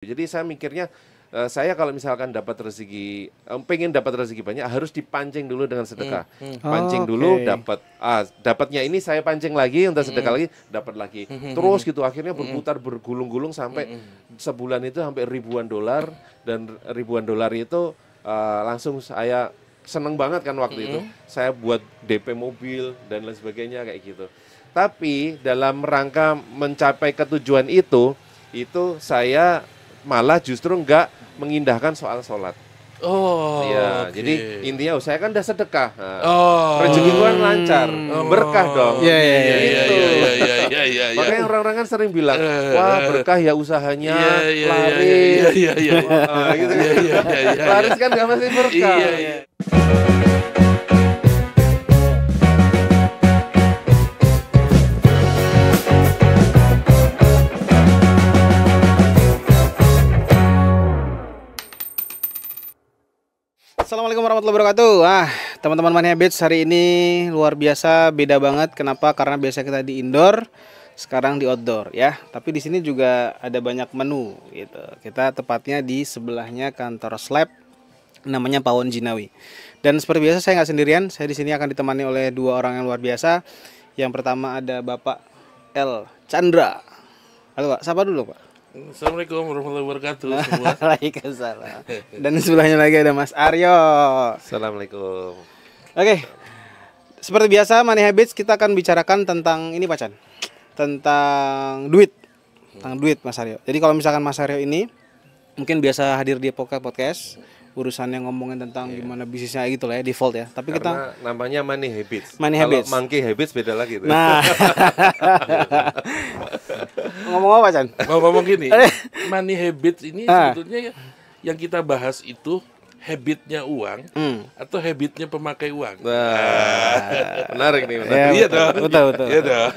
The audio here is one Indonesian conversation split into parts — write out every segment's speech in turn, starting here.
Jadi saya mikirnya saya kalau misalkan dapat rezeki, pengen dapat rezeki banyak harus dipancing dulu dengan sedekah. Pancing dulu Oke. dapat, dapatnya ini saya pancing lagi untuk sedekah lagi, dapat lagi. Terus gitu akhirnya berputar bergulung-gulung sampai sebulan itu sampai ribuan dolar dan ribuan dolar itu langsung saya seneng banget kan waktu itu. Saya buat DP mobil dan lain sebagainya kayak gitu. Tapi dalam rangka mencapai ketujuan itu saya malah justru enggak mengindahkan soal sholat. Oh, Ya, oke. jadi intinya saya kan udah sedekah. Nah, Oh. rezeki gua lancar, berkah dong. Iya, iya, iya, Gitu. iya, iya, iya, iya, iya, iya. Makanya orang-orang kan sering bilang, wah berkah ya usahanya, Iya, iya, iya, laris. iya, iya, iya. Gitu. Iya, iya, iya, iya. Laris kan nggak pasti berkah. Iya, iya. Assalamualaikum warahmatullahi wabarakatuh. Teman-teman Money Habits, hari ini luar biasa, beda banget. Kenapa? Karena biasa kita di indoor, sekarang di outdoor ya. Tapi di sini juga ada banyak menu gitu. Kita tepatnya di sebelahnya kantor Slab, namanya Pawon Jinawi. Dan seperti biasa saya nggak sendirian. Saya di sini akan ditemani oleh dua orang yang luar biasa. Yang pertama ada Bapak L. Chandra. Halo Pak, sapa dulu Pak. Assalamualaikum warahmatullahi wabarakatuh semua. Waalaikumsalam. Dan sebelahnya lagi ada Mas Aryo. Assalamualaikum. Oke, seperti biasa Money Habits kita akan bicarakan tentang ini Pak Chan, tentang duit, Mas Aryo. Jadi kalau misalkan Mas Aryo ini mungkin biasa hadir di podcast urusannya ngomongin tentang gimana bisnisnya gitu lah ya, default ya. Tapi Karena namanya Money Habits. Money Kalau Habits. Monkey Habits beda lagi tuh. Nah, ngomong apa Chan? Ngomong gini, money habits ini sebetulnya yang kita bahas itu habitnya uang atau habitnya pemakai uang. Nah, menarik nih. Menarik. Ya, Iya dong. betul. Iya dong.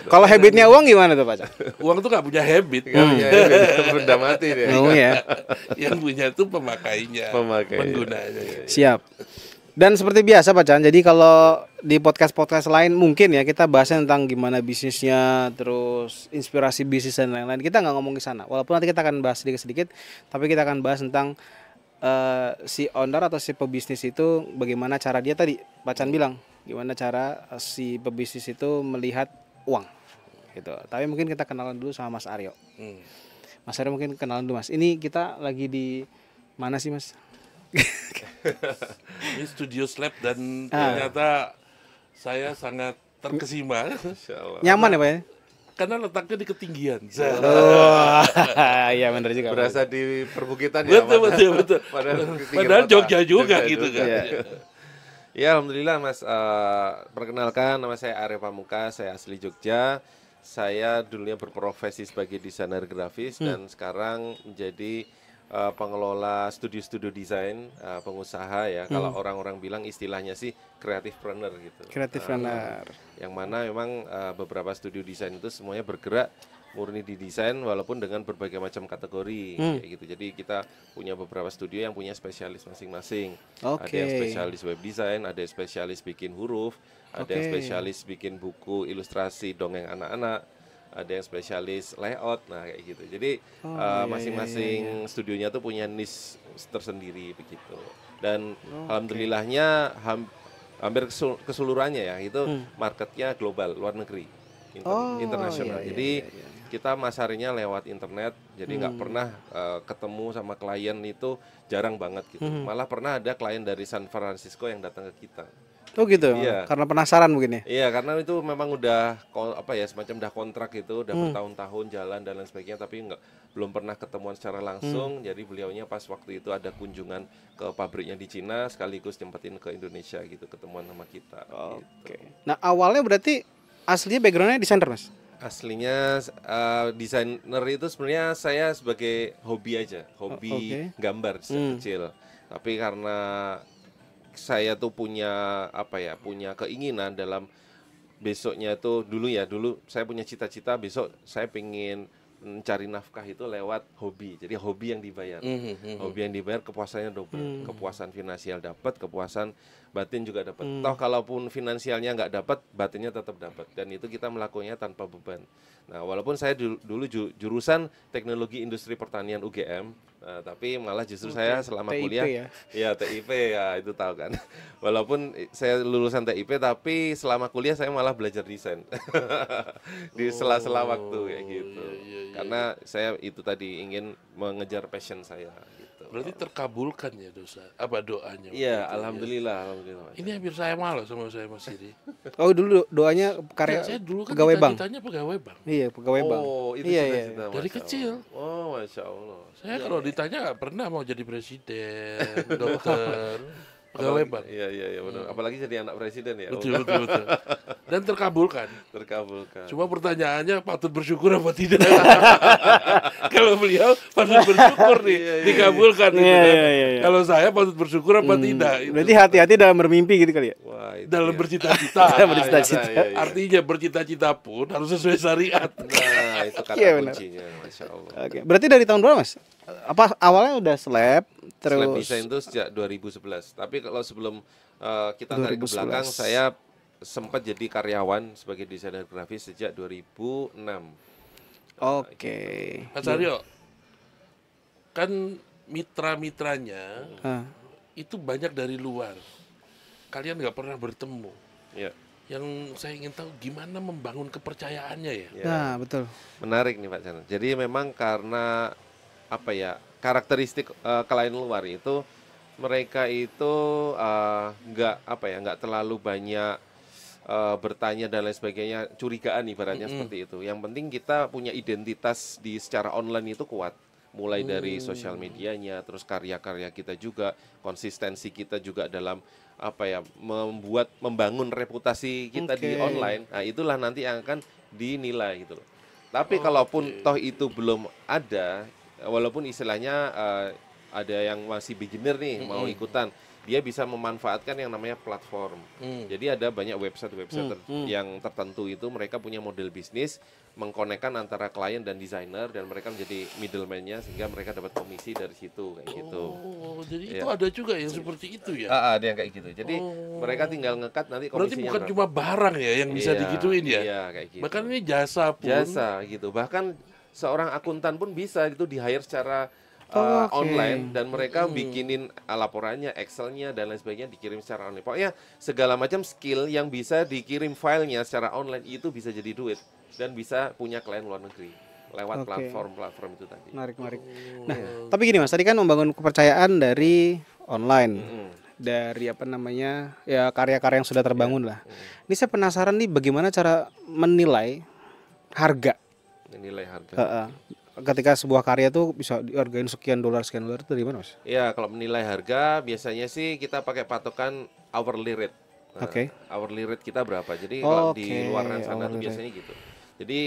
Kalau habitnya uang gimana tuh Pak Chan? Uang tuh nggak punya habit. Ya, benda mati dia. Ngomong ya. Yang punya itu pemakainya, Pemakai. penggunanya. Siap. Dan seperti biasa Pak Chan, jadi kalau di podcast-podcast lain mungkin ya kita bahasnya tentang gimana bisnisnya, terus inspirasi bisnis dan lain-lain. Kita nggak ngomong ke sana. Walaupun nanti kita akan bahas sedikit-sedikit, tapi kita akan bahas tentang si owner atau si pebisnis itu bagaimana cara dia tadi Pak Chan bilang, gimana cara si pebisnis itu melihat uang gitu. Tapi mungkin kita kenalan dulu sama Mas Aryo. Mas Aryo mungkin kenalan dulu Mas. Ini kita lagi di mana sih Mas? Ini studio Slab dan ternyata saya sangat terkesima Nyaman ya Pak ya? karena letaknya di ketinggian. Oh, iya benar juga. Berasa di perbukitan ya. Betul. Padahal Jogja juga gitu kan. Ya, alhamdulillah Mas. Perkenalkan, nama saya Aryo Pamungkas, saya asli Jogja. Saya dulunya berprofesi sebagai desainer grafis dan sekarang menjadi pengelola studio-studio desain, pengusaha ya. Kalau orang-orang bilang istilahnya sih creativepreneur gitu. Creativepreneur. Yang mana memang beberapa studio desain itu semuanya bergerak murni di desain walaupun dengan berbagai macam kategori kayak gitu. Jadi kita punya beberapa studio yang punya spesialis masing-masing. Ada yang spesialis web design, ada yang spesialis bikin huruf, ada yang spesialis bikin buku ilustrasi dongeng anak-anak, ada yang spesialis layout, nah kayak gitu. Jadi masing-masing studionya tuh punya niche tersendiri begitu. Dan alhamdulillahnya hampir keseluruhannya ya itu marketnya global, luar negeri, internasional. Jadi kita masarnya lewat internet, jadi nggak pernah ketemu sama klien itu jarang banget gitu. Malah pernah ada klien dari San Francisco yang datang ke kita. Oh gitu. Iya. Karena penasaran mungkin ya. Iya, karena itu memang udah semacam udah kontrak itu, udah bertahun-tahun jalan dan lain sebagainya, tapi belum pernah ketemuan secara langsung. Jadi beliaunya pas waktu itu ada kunjungan ke pabriknya di Cina, sekaligus nyempetin ke Indonesia gitu, ketemuan sama kita. Oke. Nah awalnya berarti aslinya backgroundnya desainer Mas? Aslinya desainer itu sebenarnya saya sebagai hobi aja, hobi gambar sejak kecil. Tapi karena saya tuh punya punya keinginan dalam besoknya itu dulu saya punya cita-cita besok saya pengen mencari nafkah itu lewat hobi. Jadi hobi yang dibayar. Hobi yang dibayar kepuasannya double. Kepuasan finansial dapat, kepuasan batin juga dapat. Toh kalaupun finansialnya nggak dapat, batinnya tetap dapat. Dan itu kita melakukannya tanpa beban. Nah, walaupun saya dulu jurusan Teknologi Industri Pertanian UGM, tapi malah justru saya selama TIP kuliah ya TIP ya itu tahu kan. Walaupun saya lulusan TIP tapi selama kuliah saya malah belajar desain. Di sela-sela waktu kayak gitu. Karena saya itu tadi ingin mengejar passion saya gitu. Berarti terkabulkan ya doanya. Iya, alhamdulillah. Ini hampir saya malah sama saya Mas Siri. Oh, dulu doanya karya Saya dulu kan pegawai bank. cita-citanya pegawai bank. Iya, pegawai bank. Oh, itu Iya, cita-cita, Dari Masya kecil. Allah. Oh, Masya Allah. Saya kalau ditanya nggak pernah mau jadi presiden, dokter, pegawai bank. Iya benar. Apalagi jadi anak presiden ya. Betul. Dan terkabulkan. Terkabulkan. Cuma pertanyaannya patut bersyukur apa tidak? Kalau beliau patut bersyukur nih, dikabulkan. Gitu kan. Kalau saya patut bersyukur apa tidak? Berarti hati-hati dalam bermimpi gitu kali ya. Wah, itu Dalam ya. bercita-cita. Bercita-cita. Artinya bercita-cita pun harus sesuai syariat. Nah, itu kata Iya, benar. kuncinya, Masya Allah. Oke, berarti dari tahun berapa, Mas? Apa awalnya udah slab terus Slab design itu sejak 2011. Tapi kalau sebelum kita tarik ke 2011. belakang, saya sempat jadi karyawan sebagai desainer grafis sejak 2006. Oke. Mas Aryo, kan mitra-mitranya Ah, itu banyak dari luar. Kalian nggak pernah bertemu. Ya. Yang saya ingin tahu gimana membangun kepercayaannya ya. Ya. Nah, betul. Menarik nih Pak Chan. Jadi memang karena apa ya karakteristik klien luar itu mereka itu nggak terlalu banyak bertanya dan lain sebagainya, curigaan ibaratnya seperti itu. Yang penting kita punya identitas di secara online itu kuat. Mulai dari sosial medianya, terus karya-karya kita juga, konsistensi kita juga dalam membangun reputasi kita di online. Nah, itulah nanti yang akan dinilai gitu loh. Tapi kalaupun toh itu belum ada, walaupun istilahnya ada yang masih beginner nih mau ikutan, dia bisa memanfaatkan yang namanya platform. Jadi ada banyak website-website yang tertentu itu mereka punya model bisnis mengkonekkan antara klien dan desainer dan mereka menjadi middleman-nya sehingga mereka dapat komisi dari situ kayak gitu. Oh, jadi itu ada juga yang seperti itu ya. Ada yang kayak gitu. Jadi mereka tinggal ngekat nanti komisinya. Berarti bukan cuma barang ya yang bisa digituin ya. Iya, kayak gitu. Bahkan ini jasa pun. Jasa gitu. Bahkan seorang akuntan pun bisa itu di-hire secara online dan mereka bikinin laporannya, Excel-nya dan lain sebagainya dikirim secara online. Pokoknya segala macam skill yang bisa dikirim filenya secara online itu bisa jadi duit dan bisa punya klien luar negeri lewat platform-platform itu tadi. Menarik. Nah, tapi gini Mas, tadi kan membangun kepercayaan dari online. Dari ya karya-karya yang sudah terbangun lah. Ini saya penasaran nih bagaimana cara menilai harga. Menilai harga. Ketika sebuah karya tuh bisa dihargain sekian dolar itu dari mana Mas? Ya, kalau menilai harga biasanya sih kita pakai patokan hourly rate. Hourly rate kita berapa? Jadi kalau di luar sana tuh biasanya gitu. Jadi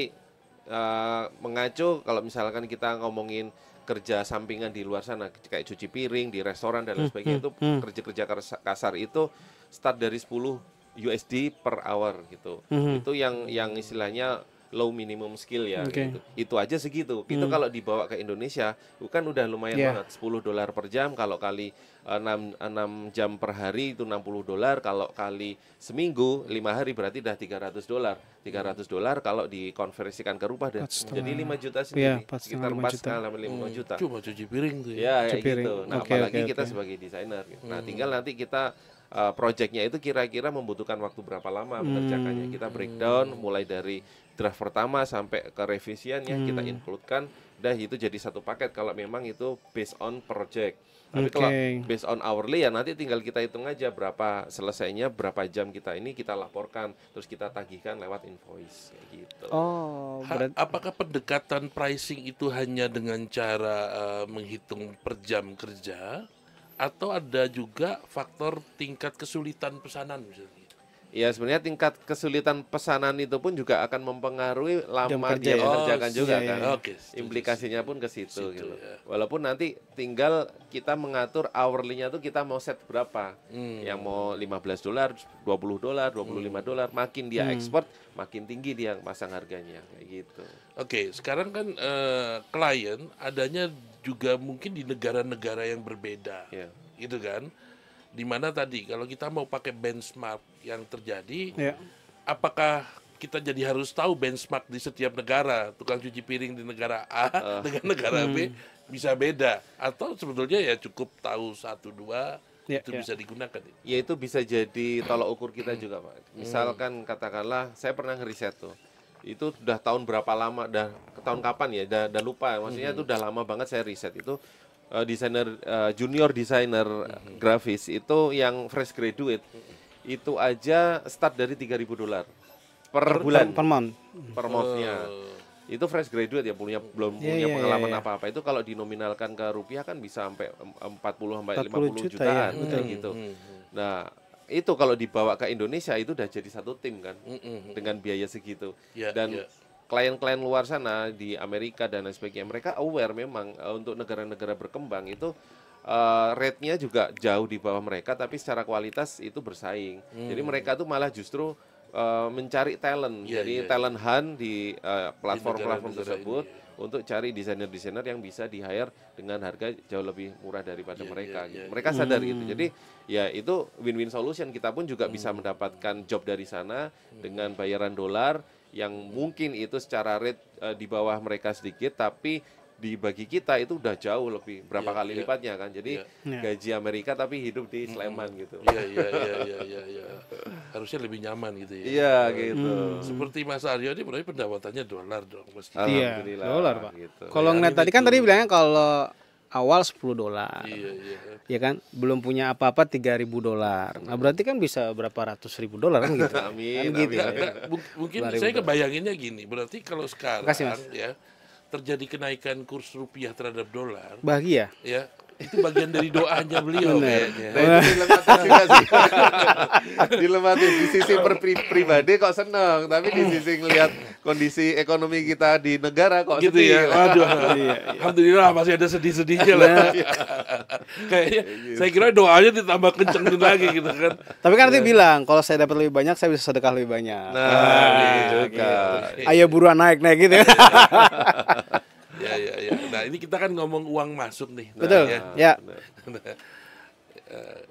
mengacu kalau misalkan kita ngomongin kerja sampingan di luar sana kayak cuci piring di restoran dan lain sebagainya itu kerja-kerja kasar itu start dari 10 USD per hour gitu. Itu yang istilahnya low minimum skill ya gitu. Itu aja segitu. Itu kalau dibawa ke Indonesia kan udah lumayan banget. $10 per jam kalau kali 6 jam per hari itu $60. Kalau kali seminggu 5 hari berarti udah $300. $300 kalau dikonversikan ke rupiah jadi 5 juta sendiri. Sekitar 4,5 juta. Cuma cuci piring tuh ya. Ya kayak gitu. Nah, apalagi kita sebagai desainer gitu. Nah, tinggal nanti kita projectnya itu kira-kira membutuhkan waktu berapa lama mengerjakannya. Kita breakdown mulai dari draft pertama sampai ke revisiannya kita include-kan, dah itu jadi satu paket kalau memang itu based on project. Tapi kalau based on hourly ya nanti tinggal kita hitung aja berapa selesainya, berapa jam kita ini kita laporkan, terus kita tagihkan lewat invoice kayak gitu. Apakah pendekatan pricing itu hanya dengan cara menghitung per jam kerja? Atau ada juga faktor tingkat kesulitan pesanan misalnya? Ya sebenarnya tingkat kesulitan pesanan itu pun juga akan mempengaruhi lama Jam kerja dia ya? mengerjakan juga iya, kan. iya. Oke, setuju. Implikasinya pun ke situ gitu. Ya. Walaupun nanti tinggal kita mengatur hourly-nya tuh kita mau set berapa. Yang mau $15, $20, $25, makin dia ekspor, makin tinggi dia pasang harganya kayak gitu. Oke, sekarang kan klien adanya juga mungkin di negara-negara yang berbeda, Iya. gitu kan? Dimana tadi kalau kita mau pakai benchmark yang terjadi, Iya. apakah kita jadi harus tahu benchmark di setiap negara, tukang cuci piring di negara A dengan negara B bisa beda, atau sebetulnya ya cukup tahu 1-2 Ya, itu ya. bisa digunakan. Ya itu bisa jadi tolok ukur kita juga Pak. Misalkan katakanlah saya pernah ngeriset tuh. Itu udah tahun berapa lama, tahun kapan ya, udah lupa. Maksudnya itu udah lama banget saya riset itu desainer junior desainer grafis itu yang fresh graduate itu aja start dari $3.000 per bulan Per month. per month-nya. Itu fresh graduate ya belum Iya, punya iya, pengalaman iya. apa-apa. Itu kalau dinominalkan ke rupiah kan bisa sampai 40 sampai 40 50 juta, ya, jutaan betul. kayak gitu. Nah, itu kalau dibawa ke Indonesia itu udah jadi satu tim kan dengan biaya segitu. Ya, Dan ya. klien-klien luar sana di Amerika dan lain sebagainya mereka aware memang untuk negara-negara berkembang itu rate-nya juga jauh di bawah mereka tapi secara kualitas itu bersaing. Jadi mereka tuh malah justru mencari talent. Iya, Jadi iya, talent hunt di platform-platform negara-negara tersebut ini, untuk cari desainer-desainer yang bisa di-hire dengan harga jauh lebih murah daripada mereka. iya, Gitu. Mereka sadar gitu. Jadi ya itu win-win solution. Kita pun juga bisa mendapatkan job dari sana dengan bayaran dolar yang mungkin itu secara rate di bawah mereka sedikit tapi dibagi kita itu udah jauh lebih berapa Iya, kali iya. lipatnya kan. Jadi Iya. gaji Amerika tapi hidup di Sleman gitu. Iya. Harusnya lebih nyaman gitu ya. Iya gitu. Seperti Mas Aryo ini berarti pendapatannya dolar dong mesti. Iya, Alhamdulillah, dolar Pak. gitu. Kalau Bayangin ngeliat tadi kan itu. tadi bilangnya kalau awal $10. Iya. Ya kan, belum punya apa-apa $3.000. Nah, berarti kan bisa berapa ratus ribu dolar kan gitu. Amin, Kan gitu amin. ya. Enggak, mungkin saya kebayanginnya gini, berarti kalau sekarang Makasih, Mas. ya terjadi kenaikan kurs rupiah terhadap dolar, Bahagia. ya itu bagian dari doanya beliau Bener. kayaknya. Nah, itu dilematis juga sih. Dilematis di sisi pribadi kok seneng, tapi di sisi ngelihat kondisi ekonomi kita di negara kok Gitu sedih. ya. Waduh. Alhamdulillah masih ada sedih-sedihnya lah. Kayaknya saya kira doanya ditambah kencengin lagi gitu kan. Tapi kan nanti bilang kalau saya dapat lebih banyak saya bisa sedekah lebih banyak. Nah, gitu kan. Ayo buruan naik gitu. Ya. Nah, ini kita kan ngomong uang masuk nih. Nah, Betul. Ya.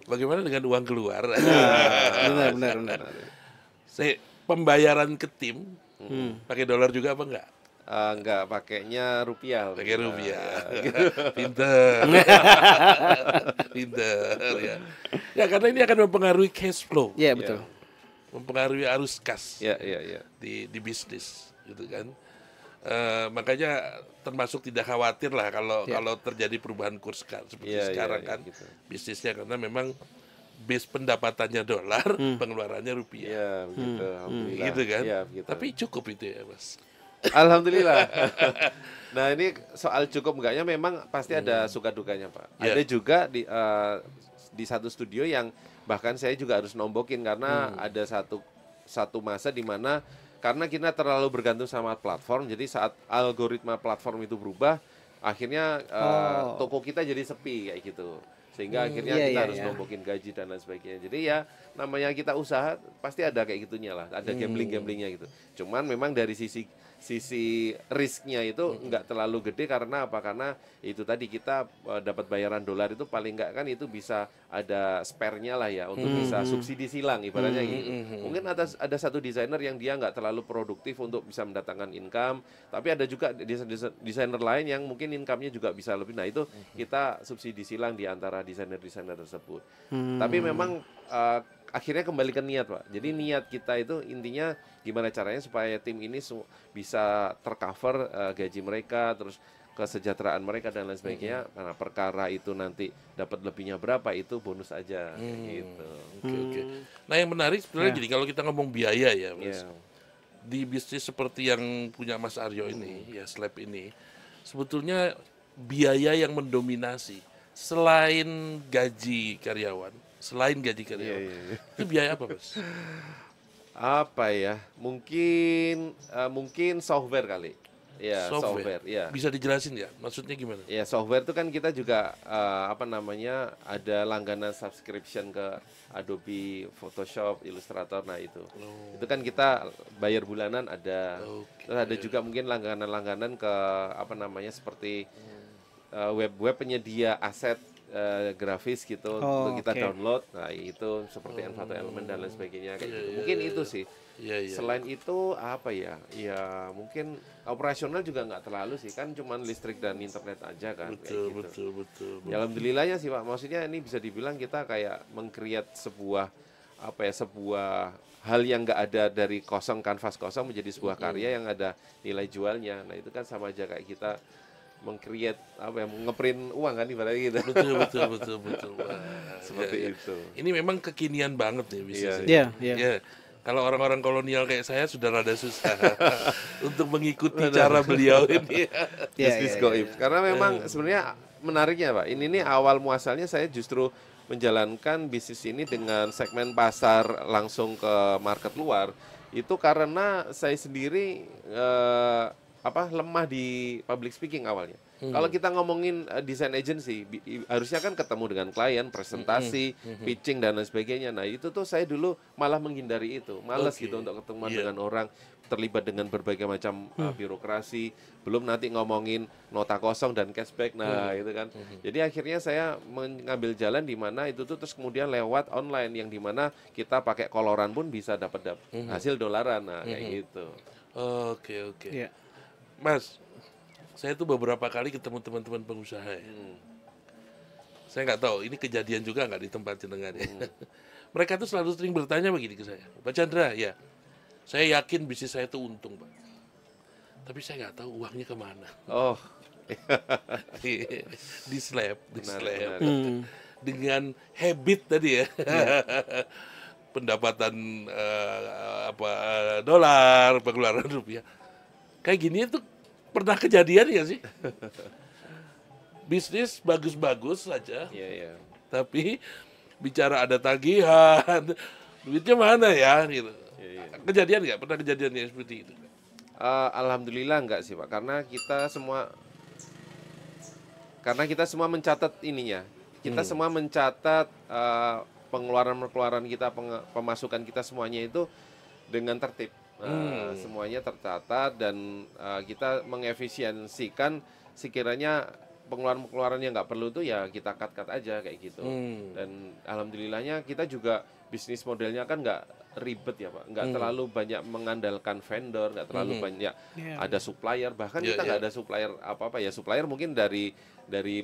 Bagaimana dengan uang keluar? Benar. Saya pembayaran ke tim pakai dolar juga apa enggak? Enggak pakainya rupiah. Pakai rupiah. Pinter. Pinter ya. Ya karena ini akan mempengaruhi cash flow. Iya, betul. Mempengaruhi arus kas Iya. di bisnis gitu kan. Makanya termasuk tidak khawatir lah kalau terjadi perubahan kurs seperti Iya, sekarang iya, kan gitu. bisnisnya karena memang base pendapatannya dolar, pengeluarannya rupiah. Iya, begitu. Alhamdulillah. Gitu kan? Iya, begitu. Tapi cukup itu ya, Mas. Alhamdulillah. Nah ini soal cukup enggaknya memang pasti ada suka dukanya Pak. Ya. Ada juga di satu studio yang bahkan saya juga harus nombokin karena ada satu masa di mana karena kita terlalu bergantung sama platform, jadi saat algoritma platform itu berubah, akhirnya toko kita jadi sepi kayak gitu. Sehingga akhirnya kita harus nombokin gaji dan lain sebagainya. Jadi ya namanya kita usaha pasti ada kayak gitunya lah, ada gambling-gamblingnya gitu. Cuman memang dari sisi risknya itu nggak terlalu gede karena apa? Karena itu tadi kita dapat bayaran dolar itu paling nggak kan itu bisa ada spare-nya lah ya untuk bisa subsidi silang ibaratnya gitu. Mungkin ada satu desainer yang dia nggak terlalu produktif untuk bisa mendatangkan income, tapi ada juga desainer lain yang mungkin income-nya juga bisa lebih. Nah itu kita subsidi silang di antara desainer-desainer tersebut. Tapi memang akhirnya kembali ke niat Pak. Jadi niat kita itu intinya gimana caranya supaya tim ini bisa tercover gaji mereka, terus kesejahteraan mereka dan lain sebagainya. Karena perkara itu nanti dapat lebihnya berapa itu bonus aja gitu. Oke. Nah yang menarik sebenarnya gini, kalau kita ngomong biaya ya Mas, Iya. di bisnis seperti yang punya Mas Aryo ini, ya Slab ini, sebetulnya biaya yang mendominasi selain gaji karyawan, Iya. itu biaya apa Mas? Apa ya? Mungkin software kali. Ya, software. Ya. Bisa dijelasin ya? Maksudnya gimana? Ya, software itu kan kita juga ada langganan subscription ke Adobe Photoshop, Illustrator. Nah, itu. Itu kan kita bayar bulanan ada. Terus ada juga mungkin langganan-langganan ke seperti web-web penyedia aset grafis gitu untuk kita download. Nah, itu seperti Envato Element dan lain sebagainya kayak gitu. Mungkin itu sih. Selain itu apa ya? Ya mungkin operasional juga nggak terlalu sih, kan cuman listrik dan internet aja kan. Betul. Ya, alhamdulillahnya sih Pak. Maksudnya ini bisa dibilang kita kayak meng-create sebuah hal yang nggak ada dari kosong, kanvas kosong menjadi sebuah karya yang ada nilai jualnya. Nah, itu kan sama aja kayak kita meng-create ngeprint uang kan ibaratnya gitu. Betul. Seperti itu. Ini memang kekinian banget nih bisnis. Iya. Kalau orang-orang kolonial kayak saya sudah rada susah untuk mengikuti cara beliau ini. Bisnis goib. Karena memang sebenarnya menariknya Pak, ini nih awal muasalnya saya justru menjalankan bisnis ini dengan segmen pasar langsung ke market luar. Itu karena saya sendiri lemah di public speaking awalnya. Kalau kita ngomongin design agency, harusnya kan ketemu dengan klien, presentasi, pitching dan lain sebagainya. Nah, itu tuh saya dulu malah menghindari itu, malas gitu untuk ketemu dengan orang, terlibat dengan berbagai macam birokrasi, belum nanti ngomongin nota kosong dan cashback. Nah, itu kan. Jadi akhirnya saya mengambil jalan di mana itu tuh terus kemudian lewat online yang di mana kita pakai koloran pun bisa dapat hasil dolaran. Nah, kayak gitu. Oke. Mas, saya tuh beberapa kali ketemu teman-teman pengusaha ya. Saya nggak tahu, ini kejadian juga nggak di tempat jenengan ya. Mereka tuh selalu sering bertanya begini ke saya, Pak Chandra, ya, saya yakin bisnis saya tuh untung, Pak. Tapi saya nggak tahu uangnya kemana. Oh, di slab. Dengan habit tadi ya. Pendapatan dolar, pengeluaran rupiah. Kayak gini tuh pernah kejadian ya sih? Bisnis bagus-bagus saja. Iya. Tapi bicara ada tagihan, duitnya mana ya gitu. Kejadian nggak? Pernah kejadian yang seperti itu? Alhamdulillah enggak sih Pak, karena kita semua mencatat ininya. Kita semua mencatat pengeluaran kita, pemasukan kita semuanya itu dengan tertib. Semuanya tercatat dan kita mengefisiensikan sekiranya pengeluaran yang nggak perlu tuh ya kita cut aja kayak gitu. Dan alhamdulillahnya kita juga bisnis modelnya kan nggak ribet ya Pak, nggak terlalu banyak mengandalkan vendor, nggak terlalu banyak ada supplier, bahkan kita nggak ada supplier apa-apa ya, supplier mungkin dari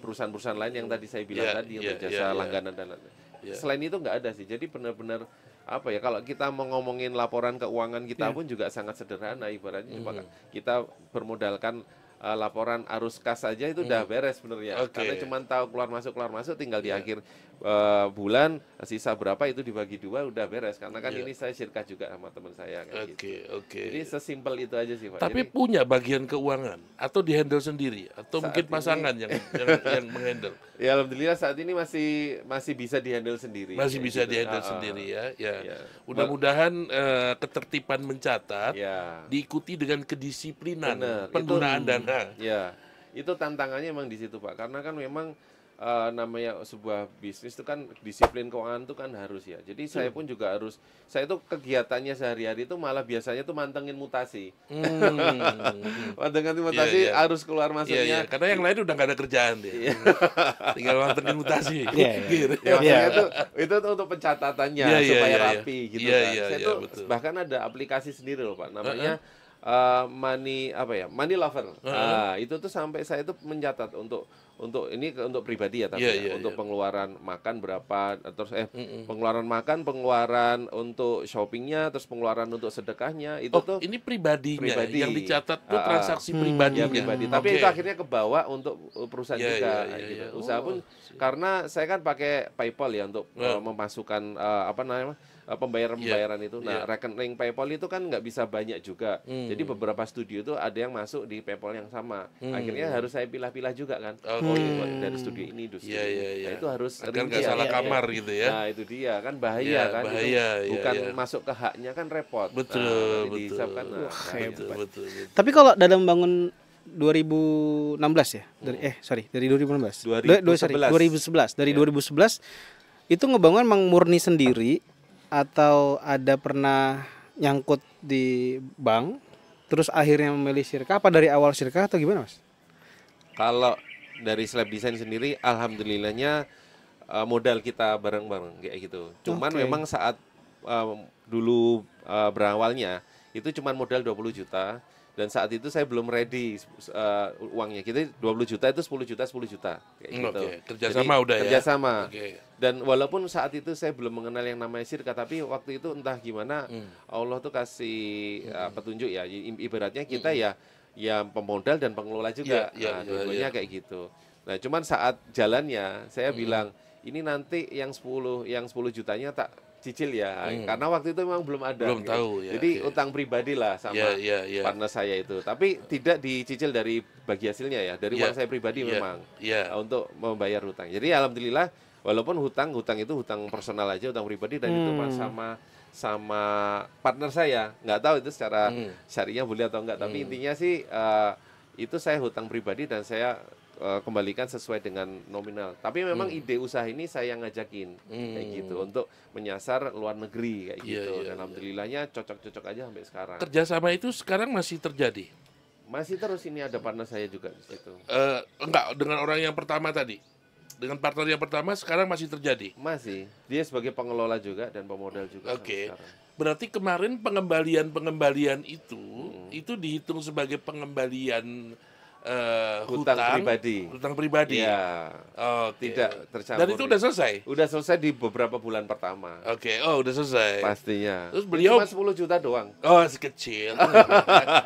perusahaan-perusahaan lain yang tadi saya bilang tadi untuk jasa langganan dan lain-lain. Selain itu nggak ada sih, jadi benar-benar kalau kita mau ngomongin laporan keuangan kita pun juga sangat sederhana, ibaratnya cuma kita bermodalkan laporan arus kas saja itu udah beres sebenarnya. Karena cuma tahu keluar masuk tinggal di akhir bulan sisa berapa itu dibagi 2 udah beres. Karena kan ini saya share juga sama teman saya kayak gitu. Jadi sesimpel itu aja sih Pak. Tapi jadi, punya bagian keuangan atau dihandle sendiri atau mungkin pasangan yang menghandle? Ya alhamdulillah saat ini masih bisa dihandle sendiri. Masih bisa gitu. dihandle sendiri ya. Mudah-mudahan ketertiban mencatat diikuti dengan kedisiplinan penggunaan dana. Ya, itu tantangannya memang di situ Pak. Karena kan memang namanya sebuah bisnis itu kan disiplin keuangan itu kan harus ya. Jadi saya pun juga harus, saya itu kegiatannya sehari-hari itu malah biasanya tuh mantengin mutasi. Mantengin mutasi harus keluar masuknya. Karena yang lain udah nggak ada kerjaan deh. Tinggal mantengin mutasi. Gitu. Itu tuh untuk pencatatannya supaya rapi gitu kan. Saya tuh bahkan ada aplikasi sendiri loh Pak, namanya money lover. Itu tuh sampai saya tuh mencatat untuk pribadi ya, tapi untuk pengeluaran makan berapa, terus pengeluaran makan, pengeluaran untuk shoppingnya, terus pengeluaran untuk sedekahnya itu tuh ini pribadi yang dicatat tuh transaksi pribadinya. Pribadi. Tapi itu akhirnya kebawa untuk perusahaan juga. Gitu. Usaha pun karena saya kan pakai PayPal ya untuk memasukkan pembayaran itu. Nah, rekening PayPal itu kan nggak bisa banyak juga. Jadi beberapa studio itu ada yang masuk di PayPal yang sama. Akhirnya harus saya pilah-pilah juga kan. Dari studio ini, Nah, itu harus agar nggak salah kamar gitu ya. Nah, itu dia kan bahaya kan. Bukan masuk ke haknya kan repot. Betul. Betul. Tapi kalau dalam bangun 2016 ya, dari 2016. 2011. Dari 2011 itu ngebangun emang murni sendiri atau ada pernah nyangkut di bank, terus akhirnya memilih Sirka, apa dari awal Sirka atau gimana, Mas? Kalau dari Slab Design sendiri, alhamdulillahnya modal kita bareng-bareng kayak gitu. Cuman memang saat dulu berawalnya itu cuman modal 20 juta. Dan saat itu saya belum ready uangnya. Kita 20 juta itu 10 juta kayak gitu. Kerjasama jadi, udah kerjasama. ya. Dan walaupun saat itu saya belum mengenal yang namanya Sirka, tapi waktu itu entah gimana Allah tuh kasih petunjuk ya. Ibaratnya kita ya pemodal dan pengelola juga. Dua-duanya kayak gitu. Nah, cuman saat jalannya saya bilang ini nanti yang 10 jutanya tak cicil ya, karena waktu itu memang belum ada. Belum tahu ya. Jadi utang pribadi lah sama partner saya itu. Tapi tidak dicicil dari bagi hasilnya ya, dari uang saya pribadi memang untuk membayar hutang. Jadi alhamdulillah walaupun hutang itu hutang personal aja, hutang pribadi dan itu sama partner saya. Nggak tahu itu secara syariahnya boleh atau enggak, tapi intinya sih itu saya hutang pribadi dan saya kembalikan sesuai dengan nominal. Tapi memang ide usaha ini saya ngajakin kayak gitu untuk menyasar luar negeri kayak gitu. Dan alhamdulillahnya cocok-cocok aja sampai sekarang. Kerjasama itu sekarang masih terjadi? Masih terus, ini ada partner saya juga di situ. Enggak, dengan orang yang pertama tadi. Dengan partner yang pertama sekarang masih terjadi? Masih. Dia sebagai pengelola juga dan pemodal juga. Oke. Berarti kemarin pengembalian itu dihitung sebagai pengembalian hutang pribadi. Ya. Tidak tercampur. Dan itu udah selesai? Udah selesai di beberapa bulan pertama. Udah selesai. Pastinya. Terus beliau cuma 10 juta doang. Oh, sekecil.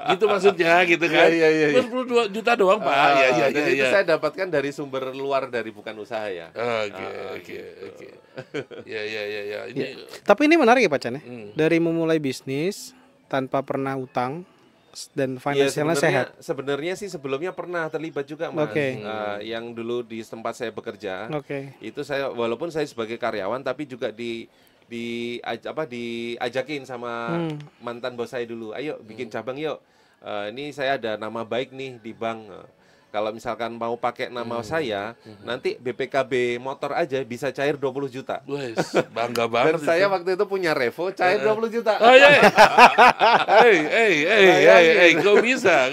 Gitu maksudnya gitu kan. 10 juta doang, Pak. Dan itu saya dapatkan dari sumber luar, dari bukan usaha ya. Oke. Ya. Tapi ini menarik ya Pak Chan ya. Dari memulai bisnis tanpa pernah utang dan finansialnya sehat. Sebenarnya sih sebelumnya pernah terlibat juga, Mas. Yang dulu di tempat saya bekerja. Itu saya walaupun saya sebagai karyawan tapi juga diajakin sama mantan bos saya dulu. Ayo bikin cabang yuk. Ini saya ada nama baik nih di bank. Kalau misalkan mau pakai nama saya, nanti BPKB motor aja bisa cair 20 juta. Wes, bangga banget. Dan saya waktu itu punya Revo cair 20 juta. Oh iya. Kau bisa.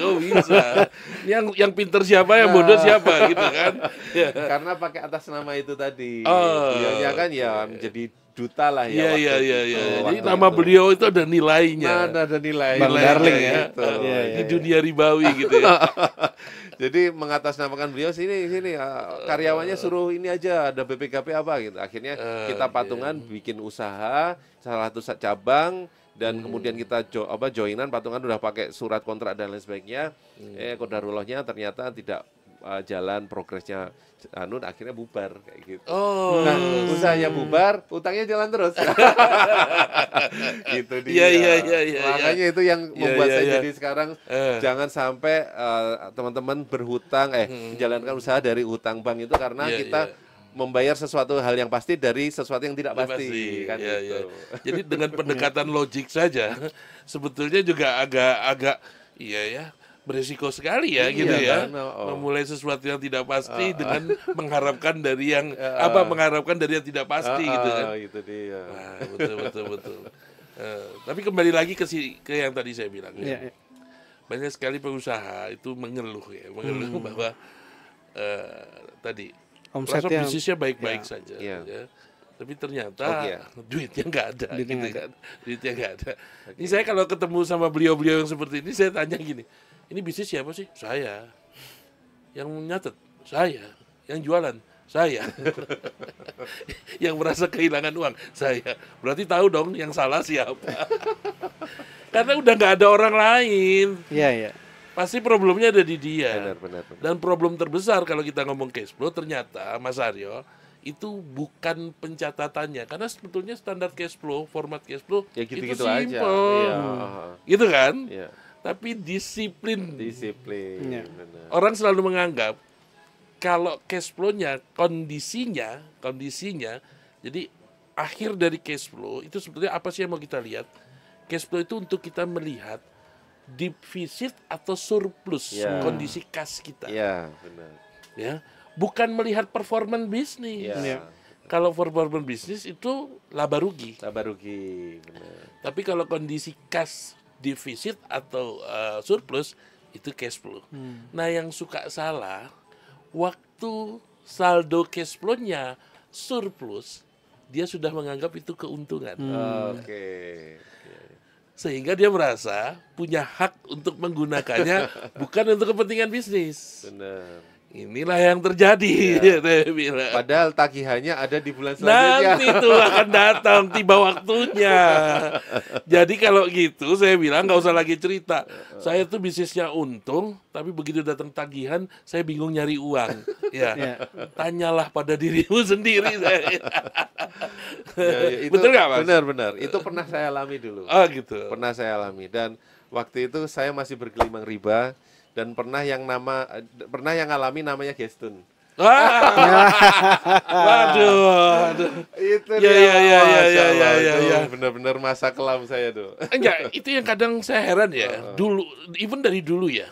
Yang pinter siapa, yang bodoh siapa gitu kan. Karena pakai atas nama itu tadi. Beliaunya kan ya menjadi duta lah ya. Iya. Jadi nama beliau itu ada nilainya. Ada nilai. Bang Darling ya. Di dunia ribawi gitu ya. Jadi mengatasnamakan beliau sini karyawannya suruh ini aja, ada BPKB apa gitu. Akhirnya kita patungan bikin usaha salah satu cabang dan kemudian kita joinan patungan udah pakai surat kontrak dan lain sebagainya. Qadarullahnya ternyata tidak jalan progresnya akhirnya bubar kayak gitu. Nah, usahanya bubar, utangnya jalan terus. Gitu dia. Iya. Makanya itu yang membuat saya jadi sekarang jangan sampai teman-teman berhutang menjalankan usaha dari hutang bank itu karena kita membayar sesuatu hal yang pasti dari sesuatu yang tidak pasti kan gitu. Jadi dengan pendekatan logik saja sebetulnya juga agak beresiko sekali ya gitu ya. Memulai sesuatu yang tidak pasti dengan mengharapkan dari yang mengharapkan dari yang tidak pasti gitu kan. Itu dia. Betul. Tapi kembali lagi ke yang tadi saya bilang ya. Banyak sekali pengusaha itu mengeluh bahwa tadi omsetnya bisnisnya baik-baik saja ya. Tapi ternyata duitnya nggak ada Duitnya nggak ada. Ini saya kalau ketemu sama beliau-beliau yang seperti ini saya tanya gini, ini bisnis siapa sih? Saya. Yang nyatet? Saya. Yang jualan? Saya. Yang merasa kehilangan uang? Saya. Berarti tahu dong yang salah siapa. Karena udah nggak ada orang lain. Iya. Pasti problemnya ada di dia. Benar. Dan problem terbesar kalau kita ngomong cash flow ternyata Mas Aryo itu bukan pencatatannya, karena sebetulnya standar cash flow, format cash flow Ya itu gitu-gitu aja. simple, Iya. gitu kan? Iya. Tapi disiplin. Disiplin. Benar. Orang selalu menganggap kalau cash flow-nya kondisinya, jadi akhir dari cash flow itu sebetulnya apa sih yang mau kita lihat? Cash flow itu untuk kita melihat defisit atau surplus kondisi kas kita. Iya, benar. Ya, bukan melihat performan bisnis. Iya. Kalau performan bisnis itu laba rugi. Laba rugi, benar. Tapi kalau kondisi kas defisit atau surplus itu cash flow. Nah, yang suka salah waktu saldo cash flow-nya surplus, dia sudah menganggap itu keuntungan. Oke. Sehingga dia merasa punya hak untuk menggunakannya bukan untuk kepentingan bisnis. Benar. Inilah yang terjadi, saya bilang. Padahal tagihannya ada di bulan selanjutnya. Nanti itu akan datang tiba waktunya. Jadi kalau gitu saya bilang nggak usah lagi cerita. Saya tuh bisnisnya untung, tapi begitu datang tagihan saya bingung nyari uang. Ya, tanyalah pada dirimu sendiri. Itu, betul nggak, Mas? Benar. Itu pernah saya alami dulu. Oh gitu. Pernah saya alami, dan waktu itu saya masih bergelimang riba, dan pernah yang alami namanya gestun. Waduh. Itu Ya. Benar-benar masa kelam saya tuh. Enggak, itu yang kadang saya heran ya. Dulu, even dari dulu ya.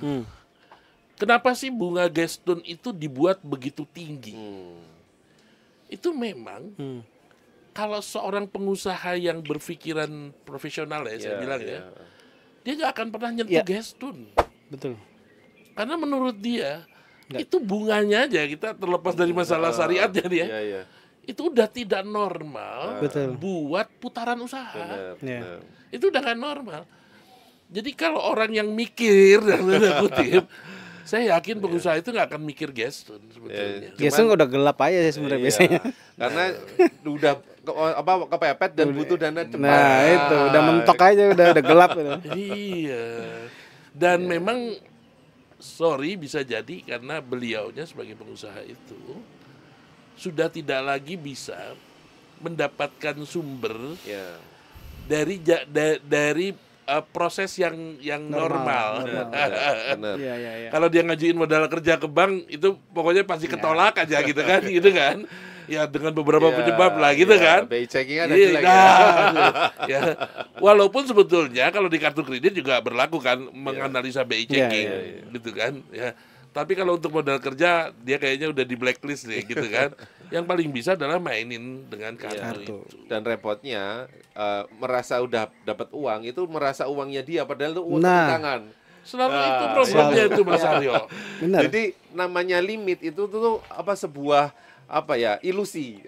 Kenapa sih bunga gestun itu dibuat begitu tinggi? Itu memang kalau seorang pengusaha yang berpikiran profesional ya, saya bilang ya, dia nggak akan pernah nyentuh gestun. Betul. Karena menurut dia itu bunganya aja, kita terlepas dari masalah syariatnya dia, itu udah tidak normal buat putaran usaha. Benar. Itu udah nggak normal. Jadi kalau orang yang mikir, dalam tanda kutip, saya yakin pengusaha itu nggak akan mikir gestun sebetulnya. Gestun udah gelap aja sih sebenarnya biasanya. Karena udah kepepet dan butuh dana cepat. Nah itu udah mentok aja, udah gelap itu. Iya. Dan memang bisa jadi karena beliaunya sebagai pengusaha itu sudah tidak lagi bisa mendapatkan sumber dari proses yang normal. Benar. Kalau dia ngajuin modal kerja ke bank itu pokoknya pasti ketolak aja gitu kan, Ya dengan beberapa penyebab lah gitu kan. BI checking ada lagi. Walaupun sebetulnya kalau di kartu kredit juga berlaku kan menganalisa BI checking gitu kan. Ya. Tapi kalau untuk modal kerja dia kayaknya udah di blacklist deh gitu kan. Yang paling bisa adalah mainin dengan kartu itu. Dan repotnya merasa udah dapat uang itu merasa uangnya dia padahal itu uang tangan. Selalu itu problemnya itu Mas Aryo. Jadi namanya limit itu tuh sebuah ilusi.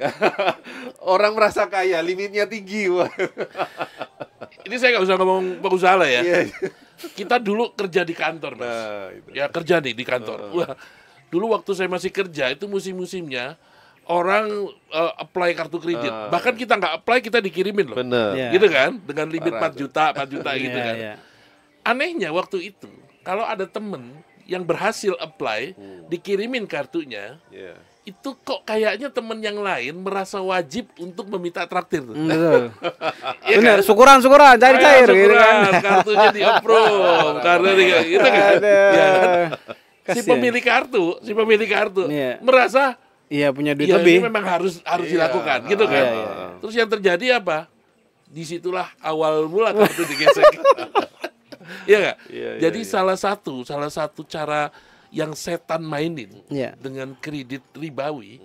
Orang merasa kaya, limitnya tinggi. Ini saya nggak usah ngomong pengusaha lah ya. Kita dulu kerja di kantor, Mas. Ya kerja nih di kantor. Wah, dulu waktu saya masih kerja itu musim-musimnya orang apply kartu kredit. Bahkan kita nggak apply, kita dikirimin loh. Bener. Gitu kan? Dengan limit 4 juta gitu kan. Anehnya waktu itu, kalau ada temen yang berhasil apply, dikirimin kartunya, itu kok kayaknya temen yang lain merasa wajib untuk meminta traktir tuh. Betul. Ya benar, kan? syukuran cair gitu kan. Kartunya di-approve karena gitu kan. Ya kan? Si pemilik kartu merasa punya duit ini lebih. memang harus dilakukan gitu kan. Terus yang terjadi apa? Disitulah awal mula kartu digesek. Iya nggak? Jadi salah satu cara yang setan mainin dengan kredit ribawi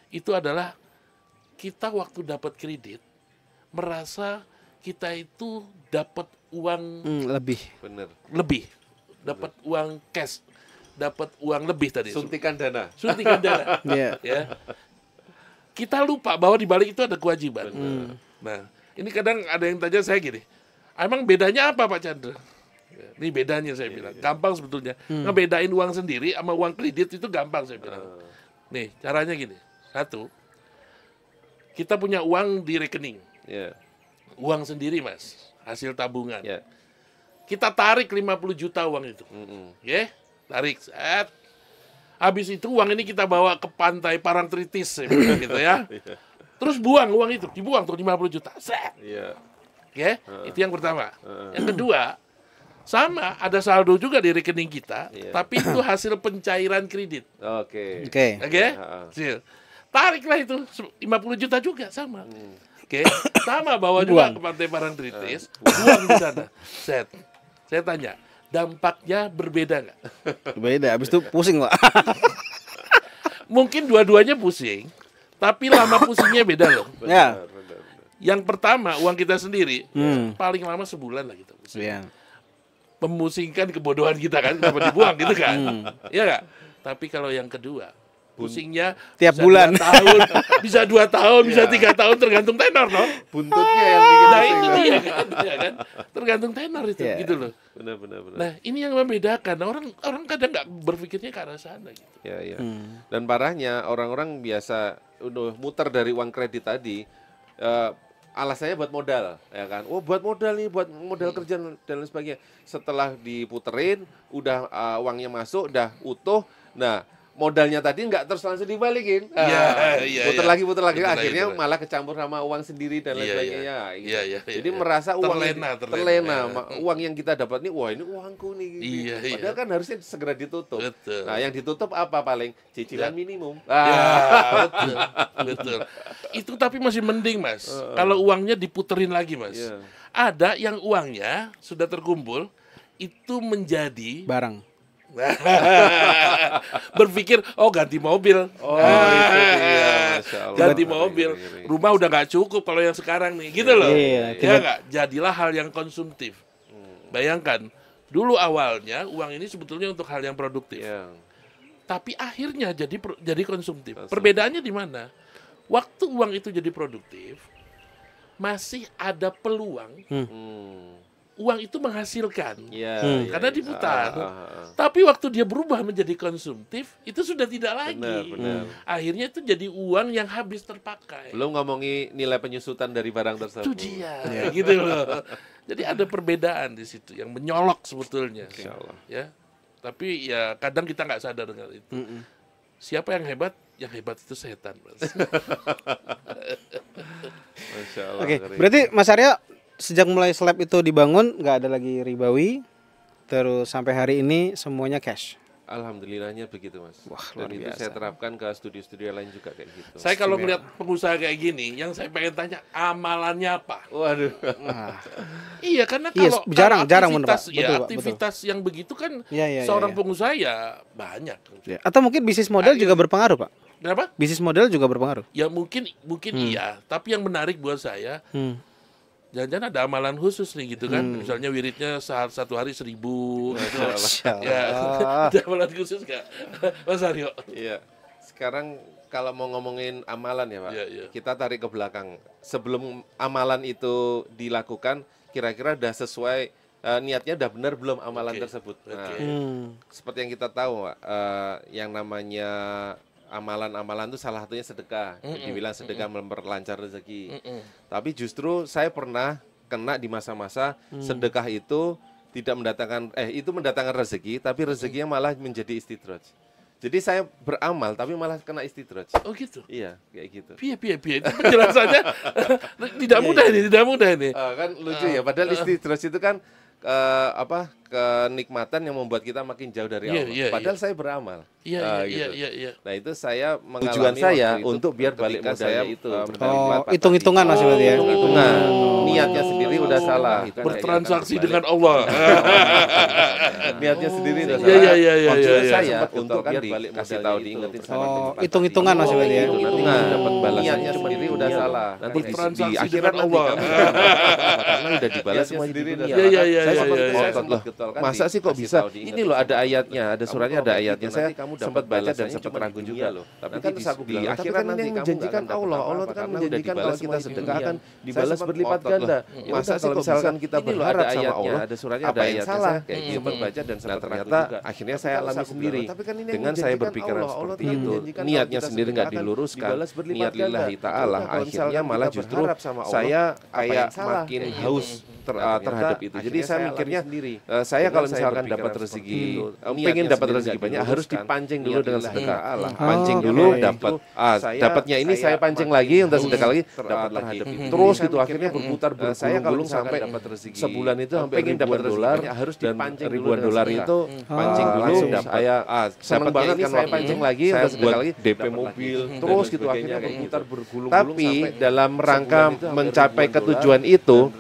itu adalah kita waktu dapat kredit merasa kita itu dapat uang lebih, dapat uang cash, dapat uang lebih tadi. Suntikan dana. Ya. Kita lupa bahwa di balik itu ada kewajiban. Nah, ini kadang ada yang tanya saya gini, emang bedanya apa Pak Chandra? Ini bedanya saya bilang, gampang sebetulnya. Ngebedain uang sendiri sama uang kredit itu gampang saya bilang. Nih, caranya gini. 1, kita punya uang di rekening. Uang sendiri, Mas. Hasil tabungan. Kita tarik 50 juta uang itu. Tarik. Habis itu uang ini kita bawa ke pantai Parangtritis gitu ya. Terus buang uang itu, dibuang tuh 50 juta. Set. Iya. Oke, itu yang pertama. Yang kedua, sama ada saldo juga di rekening kita, tapi itu hasil pencairan kredit. Oke. Hasil. Tariklah itu 50 juta juga sama. Oke, sama bawa juga ke pantai Parangtritis, buang di sana. Set. Saya tanya, dampaknya berbeda nggak? Beda, habis itu pusing, Pak. Mungkin dua-duanya pusing, tapi lama pusingnya beda loh. Ya. Yang pertama, uang kita sendiri, paling lama sebulan lah kita pusing. Iya. Memusingkan kebodohan kita kan, kenapa dibuang gitu kan? Iya nggak? Tapi kalau yang kedua, pusingnya tiap bisa bulan 2 tahun, bisa 2 tahun, bisa 3 tahun, tergantung tenor, no? Buntutnya yang bikin Nah pusing. itu dia kan, ya kan? Tergantung tenor itu, gitu loh. Benar. Nah ini yang membedakan. Orang kadang nggak berpikirnya ke arah sana gitu. Ya. Dan parahnya orang-orang biasa udah muter dari uang kredit tadi, alasannya buat modal, ya kan? Oh buat modal nih, buat modal kerja dan lain sebagainya. Setelah diputerin, udah uangnya masuk, udah utuh. Nah modalnya tadi nggak terus langsung dibalikin. Puter lagi, akhirnya malah kecampur sama uang sendiri dan lain sebagainya. Gitu. Jadi merasa uang terlena. Uang yang kita dapat nih, wah ini uangku nih. Padahal kan harusnya segera ditutup. Betul. Nah yang ditutup apa paling? Cicilan minimum. Betul. Itu tapi masih mending, Mas. Kalau uangnya diputerin lagi, Mas. Ada yang uangnya sudah terkumpul, itu menjadi barang. Berpikir, oh ganti mobil. Itu dia, Masya Allah. Ganti mobil. Rumah udah nggak cukup kalau yang sekarang nih, gitu loh. Iya, Ya nggak? Jadilah hal yang konsumtif. Bayangkan, dulu awalnya uang ini sebetulnya untuk hal yang produktif. Tapi akhirnya jadi konsumtif. Perbedaannya di mana? Waktu uang itu jadi produktif, masih ada peluang uang itu menghasilkan, karena diputar. Tapi waktu dia berubah menjadi konsumtif, itu sudah tidak lagi. Benar. Akhirnya itu jadi uang yang habis terpakai. Belum ngomongi nilai penyusutan dari barang tersebut. Itu dia, gitu loh. Jadi ada perbedaan di situ yang menyolok sebetulnya. Insya Allah. Ya, tapi ya kadang kita nggak sadar dengan itu. Siapa yang hebat? Yang hebat itu setan, Mas. Masya Allah. Oke, berarti Mas Arya sejak mulai Slab itu dibangun nggak ada lagi ribawi, terus sampai hari ini semuanya cash. Alhamdulillahnya begitu, Mas. Wah, dan luar itu biasa. saya terapkan ke studio-studio lain juga kayak gitu. Saya kalau melihat pengusaha kayak gini, yang saya pengen tanya amalannya apa? Waduh. Iya, karena Iya, kalau jarang bener, Pak. aktivitas, Betul, Pak, aktivitas yang begitu kan Iya, seorang iya. pengusaha ya banyak. Ya. Atau mungkin bisnis model juga berpengaruh, Pak. Kenapa? Bisnis model juga berpengaruh. Ya mungkin iya, tapi yang menarik buat saya, jangan-jangan ada amalan khusus nih gitu kan. Misalnya wiridnya satu hari 1000. Masya Ya, Allah. ada amalan khusus nggak, Mas Aryo? Iya. Sekarang kalau mau ngomongin amalan ya, Pak. Iya. Kita tarik ke belakang. Sebelum amalan itu dilakukan, kira-kira udah sesuai niatnya udah benar belum amalan tersebut. Nah, seperti yang kita tahu, Pak, yang namanya amalan-amalan itu salah satunya sedekah. Dibilang sedekah memperlancar rezeki. Tapi justru saya pernah kena di masa-masa sedekah itu tidak mendatangkan itu mendatangkan rezeki, tapi rezekinya malah menjadi istidraj. Jadi saya beramal tapi malah kena istidraj. Oh gitu. Iya, kayak gitu. Piye. Itu penjelasannya tidak mudah ini. Kan lucu ya, padahal istidraj itu kan kenikmatan yang membuat kita makin jauh dari Allah. Padahal saya beramal. Iya. Nah itu saya mengalami Tujuan saya waktu itu untuk biar balik ketika modalnya saya itu. Hitung-hitungan Mas berarti ya. hitungan niatnya sendiri udah salah. Bertransaksi dengan Allah. Niatnya sendiri udah Iya, salah. iya. Tujuan saya Sempat untuk biar biar balik kasih modalnya tahu itu. diingetin sama Oh, teman-teman. hitung-hitungan Mas berarti ya. Hitung-hitungan dapat balasannya Niatnya cuma di sendiri dunia udah loh. salah. Nanti di Bertransaksi akhirat dengan nanti Allah. karena udah dibalas Niatnya semua di sendiri dunia. udah salah. Iya. Saya sempat Iya. ngotot loh. Masa sih kok bisa? Ini loh ada ayatnya, ada suratnya, ada ayatnya. Saya sempat baca dan sempat ragu juga loh. Tapi kan di akhirat nanti yang menjanjikan Allah. Allah kan menjanjikan kalau kita sedekah akan dibalas berlipat ganda. Masa sih kalau misalkan kita berharap sama Allah, ada suratnya, ada ayatnya. Salah kayak gitu. Sempat baca dan sempat ternyata akhirnya saya alami sendiri. Dengan saya berpikiran seperti itu, niatnya sendiri nggak diluruskan, niat lillahi ta'ala, akhirnya malah justru saya kayak makin haus terhadap itu. Jadi saya mikirnya saya kalau misalkan dapat rezeki, pengen dapat rezeki banyak harus dipancing dulu dengan sedekah. Pancing dulu dapat, dapatnya ini saya pancing lagi untuk sedekah lagi, dapat lagi. Terus gitu akhirnya berputar bergulung sampai sebulan itu sampai ribuan dolar, dan ribuan dolar itu pancing dulu. Saya seneng banget kan saya pancing lagi, saya buat DP mobil, terus gitu akhirnya berputar bergulung. Tapi dalam rangka mencapai ketujuan itu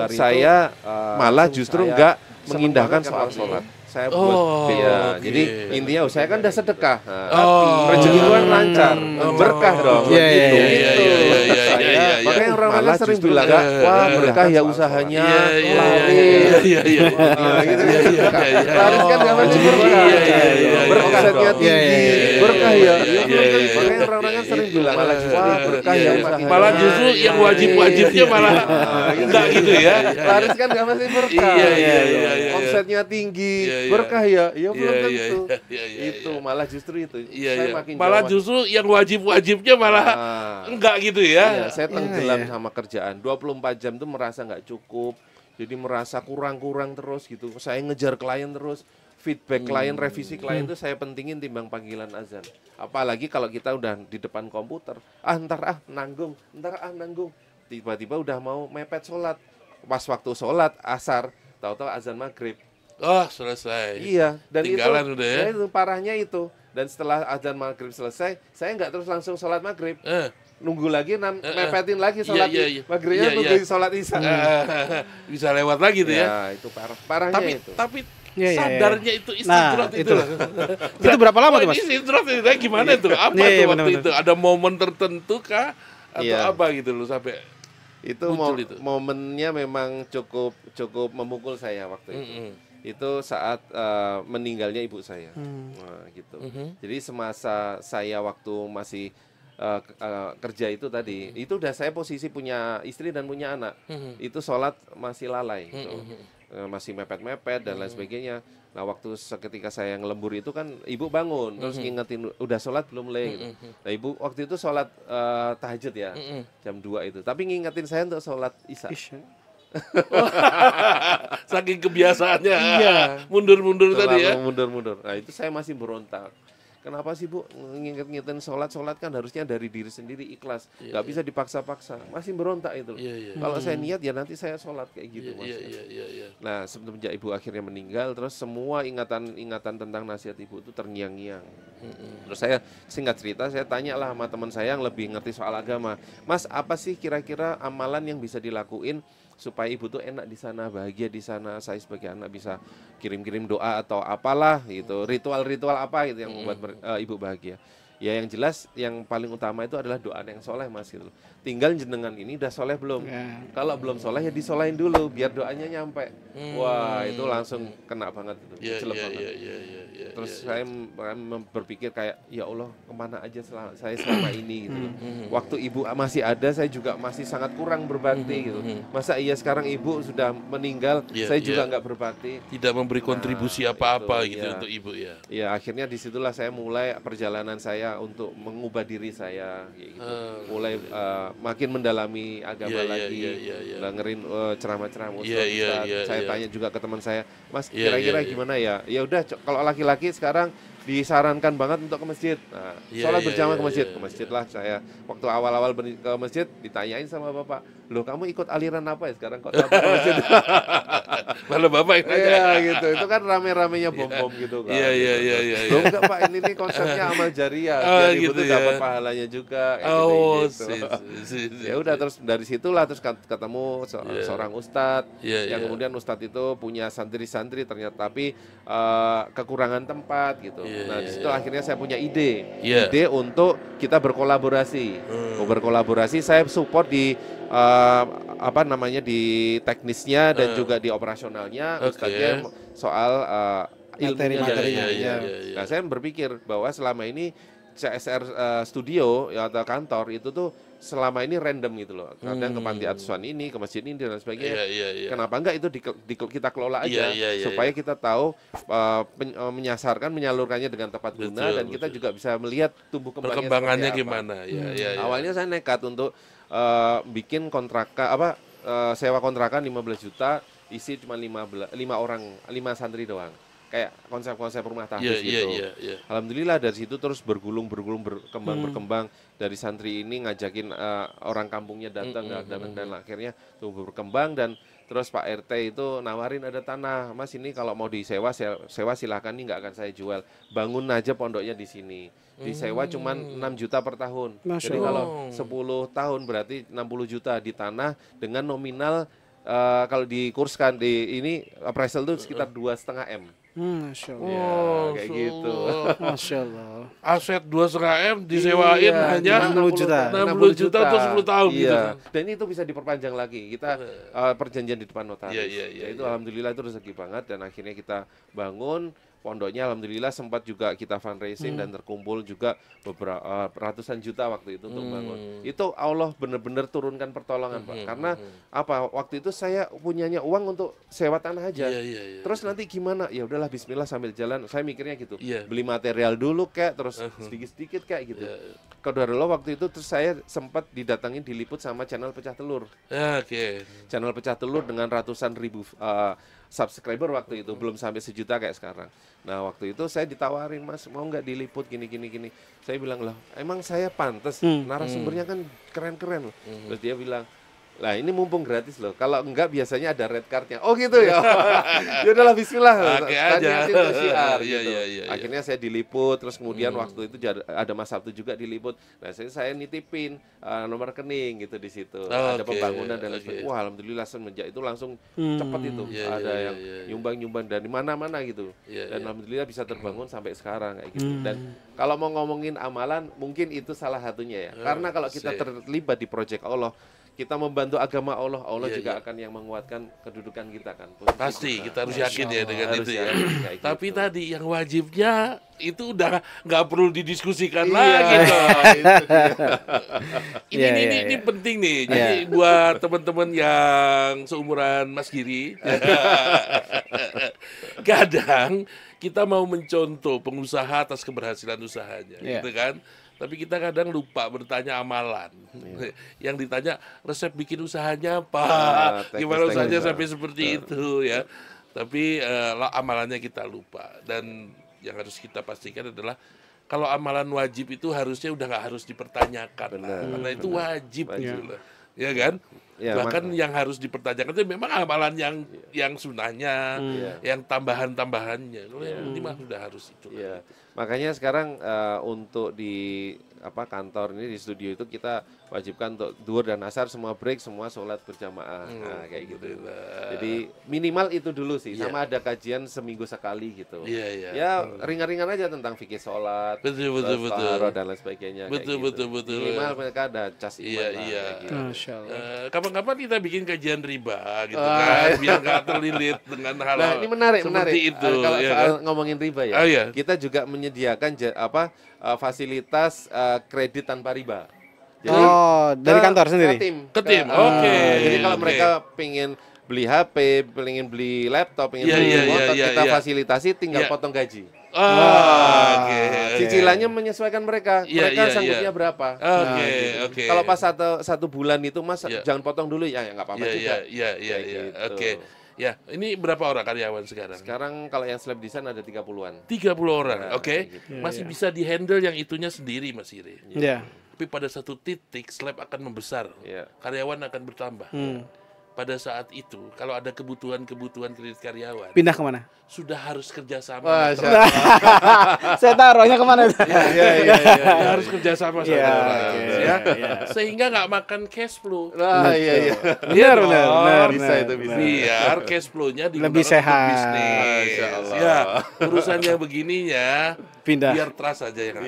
saya malah justru enggak mengindahkan soal sholat. Saya buat jadi intinya saya kan udah sedekah, tapi rezeki gue lancar, berkah dong. Makanya orang-orang sering bilang, wah berkah ya usahanya, laris kan gak macam berkah, berkahnya tinggi, berkah ya. Makanya orang-orang kan sering bilang, wah berkah ya usahanya. Malah justru yang wajib-wajibnya malah enggak gitu ya. Laris kan gak masih berkah, omsetnya tinggi, berkah ya, belum tentu. Itu malah justru itu. Saya makin malah justru yang wajib-wajibnya malah enggak gitu ya. Saya tenggelam sama kerjaan. 24 jam itu merasa nggak cukup. Jadi merasa kurang-kurang terus gitu. Saya ngejar klien terus. Feedback klien, revisi klien itu saya pentingin timbang panggilan azan. Apalagi kalau kita udah di depan komputer. Ntar nanggung. Tiba-tiba udah mau mepet sholat. Pas waktu sholat asar, tahu-tahu azan maghrib. Selesai. Iya, dan tinggalan udah ya. Itu parahnya itu. Dan setelah azan maghrib selesai, saya nggak terus langsung sholat maghrib. Nunggu lagi, mepetin lagi sholat maghribnya, nunggu sholat isya. Bisa lewat lagi tuh ya. Ya, itu parahnya itu. Tapi sadarnya itu istidrat itu. Itu berapa lama tuh Mas? Istidrat itu gimana itu? Apa itu waktu itu? Ada momen tertentu kah? Atau apa gitu loh sampai itu momennya memang cukup memukul saya waktu itu. Itu saat meninggalnya ibu saya. Nah, gitu. Jadi semasa saya waktu masih kerja itu tadi, itu udah saya posisi punya istri dan punya anak. Itu sholat masih lalai gitu. Masih mepet-mepet dan lain sebagainya. Nah, waktu seketika saya ngelembur itu kan ibu bangun terus ngingetin udah sholat belum Le gitu. Nah, ibu waktu itu sholat tahajud ya, jam 2 itu. Tapi ngingetin saya untuk sholat isya. Saking kebiasaannya mundur-mundur tadi ya. Mundur-mundur. Nah, itu saya masih berontak. Kenapa sih Bu ngingetin sholat kan harusnya dari diri sendiri ikhlas, nggak bisa dipaksa-paksa. Masih berontak itu. Kalau saya niat ya nanti saya sholat kayak gitu Mas. Nah, semenjak ibu akhirnya meninggal, terus semua ingatan tentang nasihat ibu itu terngiang-ngiang. Terus saya singkat cerita, saya tanya lah sama teman saya yang lebih ngerti soal agama, Mas apa sih kira-kira amalan yang bisa dilakuin supaya ibu tuh enak di sana, bahagia di sana, saya sebagai anak bisa kirim-kirim doa atau apalah gitu, ritual-ritual apa gitu yang membuat ibu bahagia. Ya yang jelas yang paling utama itu adalah doa yang soleh Mas gitu. Tinggal jenengan ini udah soleh belum? Kalau belum soleh ya disolahin dulu biar doanya nyampe. Wah itu langsung kena banget itu, banget. Terus saya berpikir kayak ya Allah kemana aja saya selama ini gitu. Waktu ibu masih ada saya juga masih sangat kurang berbakti gitu. Masa iya sekarang ibu sudah meninggal saya juga nggak berbakti. Tidak memberi kontribusi apa-apa gitu untuk ibu ya. Ya akhirnya disitulah saya mulai perjalanan saya untuk mengubah diri saya gitu. Mulai makin mendalami agama lagi, dengerin ceramah-ceramah Ustaz. Saya tanya juga ke teman saya, Mas kira-kira gimana ya? Ya udah kalau laki-laki sekarang disarankan banget untuk ke masjid. Nah, sholat berjamaah ke masjid lah saya. Waktu awal-awal ke masjid ditanyain sama bapak, loh kamu ikut aliran apa ya sekarang kok datang ke masjid? Malah bapak yang nanya. Iya gitu, itu kan rame-ramenya bom-bom gitu kan. Iya. Loh enggak Pak, ini nih konsepnya amal jariah. Jadi ibu tuh dapat pahalanya juga. Ya udah terus dari situlah terus ketemu seorang ustadz yang kemudian ustadz itu punya santri-santri ternyata tapi kekurangan tempat gitu. Nah di situ akhirnya saya punya ide untuk kita berkolaborasi. Berkolaborasi saya support di di teknisnya dan juga di operasionalnya ustadznya soal ilmunya. Nah saya berpikir bahwa selama ini CSR studio atau kantor itu tuh selama ini random gitu loh. Kadang ke panti asuhan ini, ke masjid ini dan sebagainya. Kenapa enggak itu kita kelola aja supaya kita tahu menyalurkannya dengan tepat guna dan kita juga bisa melihat tumbuh kembangnya gimana. Awalnya saya nekat untuk bikin sewa kontrakan 15 juta, isi cuma 5 santri doang. Kayak konsep-konsep rumah tahdis gitu. Alhamdulillah dari situ terus berkembang. Dari santri ini ngajakin orang kampungnya datang dan akhirnya tumbuh berkembang. Dan terus Pak RT itu nawarin ada tanah, Mas ini kalau mau disewa sewa silakan, nih nggak akan saya jual. Bangun aja pondoknya di sini. Disewa cuma 6 juta per tahun. Jadi kalau 10 tahun berarti 60 juta di tanah dengan nominal kalau dikurskan di ini appraisal itu sekitar 2,5 M. Masya Allah. Ya, kayak gitu. Masya Allah. Aset 2,5 M disewain hanya 60 juta. 60 juta untuk 10 tahun gitu. Dan itu bisa diperpanjang lagi. Kita perjanjian di depan notaris. Itu alhamdulillah itu rezeki banget dan akhirnya kita bangun pondoknya. Alhamdulillah sempat juga kita fundraising dan terkumpul juga beberapa ratusan juta waktu itu untuk bangun. Itu Allah benar-benar turunkan pertolongan, Pak. Karena apa? Waktu itu saya punyanya uang untuk sewa tanah aja. Terus nanti gimana? Ya udahlah bismillah sambil jalan. Saya mikirnya gitu. Beli material dulu kayak terus sedikit-sedikit kayak gitu. Qadarullah waktu itu terus saya sempat didatangin diliput sama channel Pecah Telur. Channel Pecah Telur dengan ratusan ribu subscriber waktu itu, belum sampai 1 juta kayak sekarang. Nah waktu itu saya ditawarin, Mas mau nggak diliput gini. Saya bilang, lah emang saya pantas, narasumbernya kan keren-keren loh. Terus dia bilang, lah ini mumpung gratis loh, kalau enggak biasanya ada red cardnya. Oh gitu ya. Ya udahlah bismillah. Akhirnya saya diliput, terus kemudian waktu itu ada Mas Sabtu juga diliput. Nah saya nitipin nomor rekening gitu di situ. Ada pembangunan dan lain sebagainya. Wah alhamdulillah semenjak itu langsung cepat itu. Ada yang nyumbang dari mana-mana gitu. Dan alhamdulillah bisa terbangun sampai sekarang kayak gitu. Dan kalau mau ngomongin amalan, mungkin itu salah satunya ya. Karena kalau kita terlibat di project Allah, kita membantu agama Allah, juga akan yang menguatkan kedudukan kita kan. Pasti kita harus yakin ya dengan itu ya. Tapi tadi yang wajibnya itu udah nggak perlu didiskusikan lagi dong. Ini penting nih. Jadi buat teman-teman yang seumuran Mas Giri, kadang kita mau mencontoh pengusaha atas keberhasilan usahanya, gitu kan? Tapi kita kadang lupa bertanya amalan. Yang ditanya resep bikin usahanya apa, gimana usahanya sampai seperti itu ya. Tapi amalannya kita lupa. Dan yang harus kita pastikan adalah kalau amalan wajib itu harusnya udah nggak harus dipertanyakan, karena itu wajib gitu loh, ya kan? Bahkan yang harus dipertanyakan itu memang amalan yang sunahnya, yang tambahannya. Kalau yang ini mah sudah harus itu. Makanya sekarang untuk di kantor ini di studio itu kita wajibkan untuk duhur dan asar semua break, semua sholat berjamaah. Nah, kayak gitu. Jadi minimal itu dulu sih. Sama ada kajian seminggu sekali gitu. Ya ringan-ringan aja tentang fikih sholat, betul. dan lain sebagainya. Betul. Minimal mereka ada cas iman. Gitu. Kapan-kapan kita bikin kajian riba gitu kan, biar nggak terlilit dengan hal-hal ini menarik itu. Kalau soal ngomongin riba ya, kita juga menyediakan fasilitas kredit tanpa riba. Jadi, dari kantor sendiri? Ke tim. Oke. Jadi kalau mereka pengen beli HP, pengen beli laptop, pengen beli motor, kita fasilitasi tinggal potong gaji. Cicilannya menyesuaikan mereka. Mereka sanggupnya berapa. Oke. Kalau pas satu bulan itu Mas jangan potong dulu ya nggak apa-apa juga. Oke. Ya, ini berapa orang karyawan sekarang? Sekarang kalau yang slab design ada 30-an. 30 orang, oke. Masih bisa di-handle yang itunya sendiri, Mas Iri. Tapi pada satu titik slab akan membesar, karyawan akan bertambah. Pada saat itu, kalau ada kebutuhan kredit karyawan, pindah kemana? Sudah harus kerjasama. Saya taruhnya kemana? Harus kerjasama sama orang, sehingga nggak makan cash flow. Benar. Bisa. Biar cash flow-nya lebih sehat. Bisnis. Urusan yang begininya pindah. Biar trust aja yang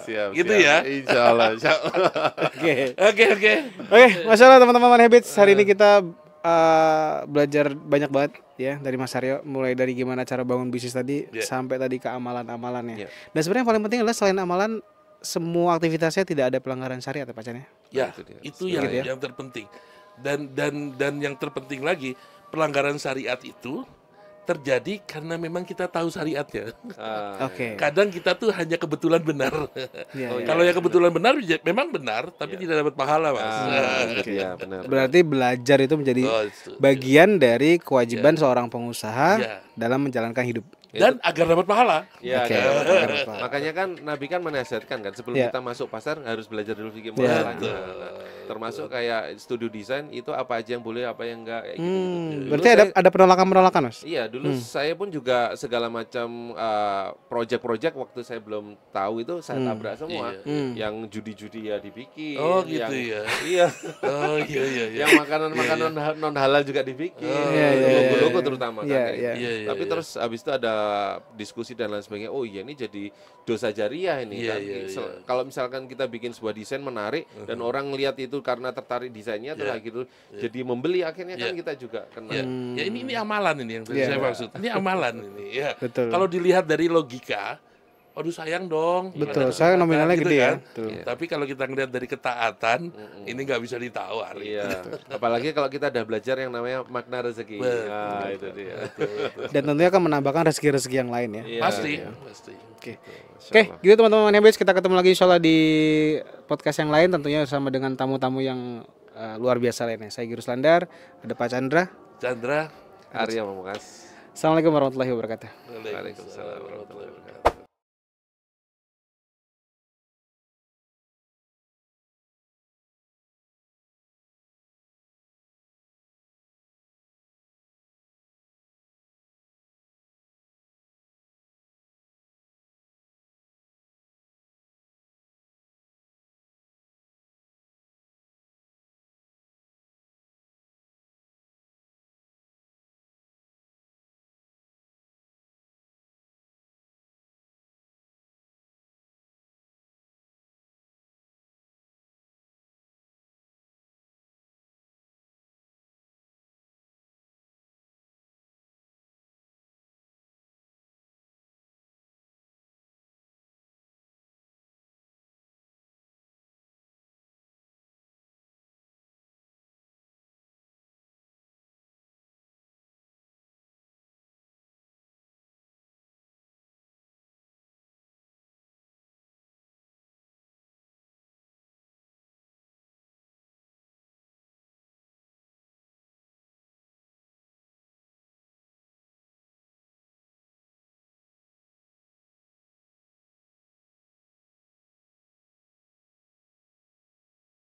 siap. Gitu ya. Insya Allah. Oke. Masya Allah teman-teman Habits, hari ini kita belajar banyak banget ya dari Mas Aryo, mulai dari gimana cara bangun bisnis tadi sampai tadi ke amalan-amalannya. Dan sebenarnya yang paling penting adalah selain amalan, semua aktivitasnya tidak ada pelanggaran syariat ya Pak Chan ya? Ya, itu yang terpenting. Dan yang terpenting lagi, pelanggaran syariat itu terjadi karena memang kita tahu syariatnya. Oke. Kadang kita tuh hanya kebetulan benar. Iya, Kalau yang kebetulan benar memang benar, tapi tidak dapat pahala, Mas. Iya, benar. Berarti belajar itu menjadi Oh, itu. bagian dari kewajiban seorang pengusaha Iya. dalam menjalankan hidup. Dan agar dapat pahala. Iya, Oke. kan. Makanya kan Nabi kan menasihatkan kan sebelum Iya. kita masuk pasar harus belajar dulu fikih Iya. muamalahnya. Termasuk kayak studio desain itu apa aja yang boleh, apa yang enggak kayak gitu. Dulu Berarti saya- ada penolakan-penolakan, Mas? Iya, dulu saya pun juga segala macam project-project waktu saya belum tahu itu saya tabrak semua. Yang judi-judi ya dibikin. Oh, gitu yang, ya. Iya. Oh, iya iya iya. Yang makanan-makanan non halal juga dibikin. Iya, iya, Logo-logo iya. terutama Iya, kan. kayak iya. gitu. Iya, iya, Tapi iya. terus habis itu ada diskusi dan lain sebagainya. Oh iya, ini jadi dosa jariah ini Iya, kan. iya, iya. Kalau misalkan kita bikin sebuah desain menarik dan orang lihat itu karena tertarik desainnya terus Iya. gitu jadi membeli, akhirnya kan Iya. kita juga kena. Ya, ya ini amalan ini yang tadi Iya. saya maksud. Ini amalan ini ya. Betul. Kalau dilihat dari logika, aduh sayang dong. Betul, ada saya kesempatan, nominalnya gitu gede ya. kan. Betul. Tapi kalau kita ngelihat dari ketaatan, ini nggak bisa ditawar. Iya. Apalagi kalau kita udah belajar yang namanya makna rezeki. Betul. Nah, itu dia. Dan tentunya akan menambahkan rezeki-rezeki yang lain ya. Iya, Pasti, iya. pasti. Oke. Masya Oke, Allah. gitu teman-teman Habits, kita ketemu lagi insyaallah di podcast yang lain tentunya sama dengan tamu-tamu yang luar biasa lainnya. Saya Giri Ruslandar, ada Pak Chandra. Chandra. Arya Pamungkas. Assalamualaikum warahmatullahi wabarakatuh. Waalaikumsalam warahmatullahi wabarakatuh.